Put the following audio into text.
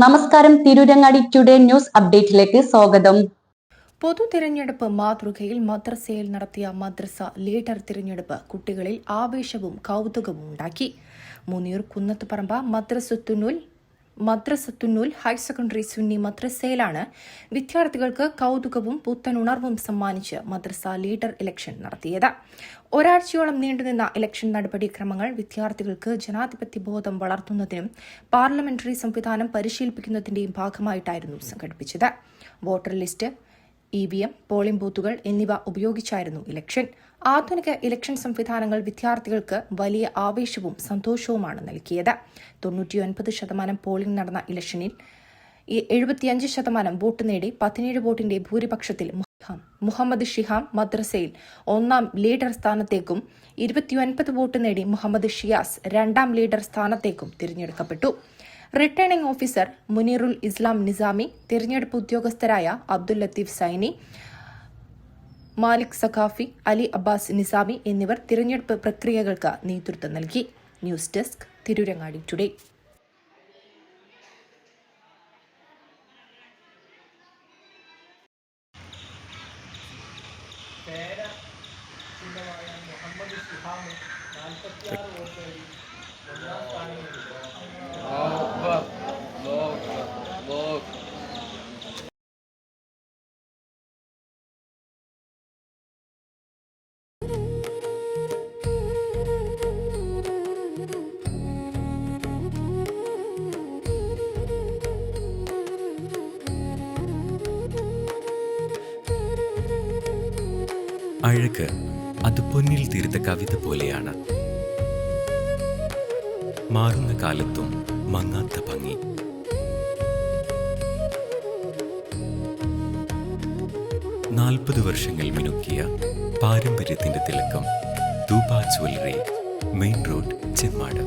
നമസ്കാരം. Tirurangadi today news അപ്ഡേറ്റിലേക്ക് സ്വാഗതം. പൊതു തിരഞ്ഞെടുപ്പ് മാതൃകയിൽ മദ്രസയിൽ നടത്തിയ മദ്രസ ലീഡർ തിരഞ്ഞെടുപ്പ് കുട്ടികളിൽ ആവേശവും കൗതുകവും ഉണ്ടാക്കി. മുനീർ കുന്നത്തുപറമ്പ മദ്രസത്തുന്നൂൽ ഹയർ സെക്കൻഡറി സുന്നി മദ്രസയിലാണ് വിദ്യാർത്ഥികൾക്ക് കൗതുകവും പുത്തനുണർവും സമ്മാനിച്ച് മദ്രസ ലീഡർ ഇലക്ഷൻ നടത്തിയത്. ഒരാഴ്ചയോളം നീണ്ടുനിന്ന ഇലക്ഷൻ നടപടിക്രമങ്ങൾ വിദ്യാർത്ഥികൾക്ക് ജനാധിപത്യ ബോധം വളർത്തുന്നതിനും പാർലമെന്ററി സംവിധാനം പരിശീലിപ്പിക്കുന്നതിന്റെയും ഭാഗമായിട്ടായിരുന്നു സംഘടിപ്പിച്ചത്. വോട്ടർ ലിസ്റ്റ്, EVM, പോളിംഗ് ബൂത്തുകൾ എന്നിവ ഉപയോഗിച്ചായിരുന്നു ഇലക്ഷൻ. ആധുനിക ഇലക്ഷൻ സംവിധാനങ്ങൾ വിദ്യാർത്ഥികൾക്ക് വലിയ ആവേശവും സന്തോഷവുമാണ് നൽകിയത്. 99% പോളിംഗ് നടന്ന ഇലക്ഷനിൽ 75% വോട്ട് നേടി 17 വോട്ടിന്റെ ഭൂരിപക്ഷത്തിൽ മുഹമ്മദ് ഷിഹാം മദ്രസയിൽ ഒന്നാം ലീഡർ സ്ഥാനത്തേക്കും 29 വോട്ട് നേടി മുഹമ്മദ് ഷിയാസ് രണ്ടാം ലീഡർ സ്ഥാനത്തേക്കും തിരഞ്ഞെടുക്കപ്പെട്ടു. റിട്ടേണിംഗ് ഓഫീസർ മുനീറുൽ ഇസ്ലാം നിസാമി, തിരഞ്ഞെടുപ്പ് ഉദ്യോഗസ്ഥരായ അബ്ദുൽ ലത്തീഫ് സൈനി, മാലിക് സഖാഫി, അലി അബ്ബാസ് നിസാമി എന്നിവർ തിരഞ്ഞെടുപ്പ് പ്രക്രിയകൾക്ക് നേതൃത്വം നൽകി. News desk, Tirurangadi today. Muhammad Shiham 46 vote നേടി ഒന്നാം സ്ഥാനം നേടി. അഴക് അത് പൊന്നിൽ തീർത്ത കവിത പോലെയാണ്. മാറുന്ന കാലത്തും മങ്ങാത്ത ഭംഗി. നാൽപ്പത് വർഷങ്ങൾ മിനുക്കിയ പാരമ്പര്യത്തിന്റെ Thilakkam. Thooba jewellery, main road, Chemmad.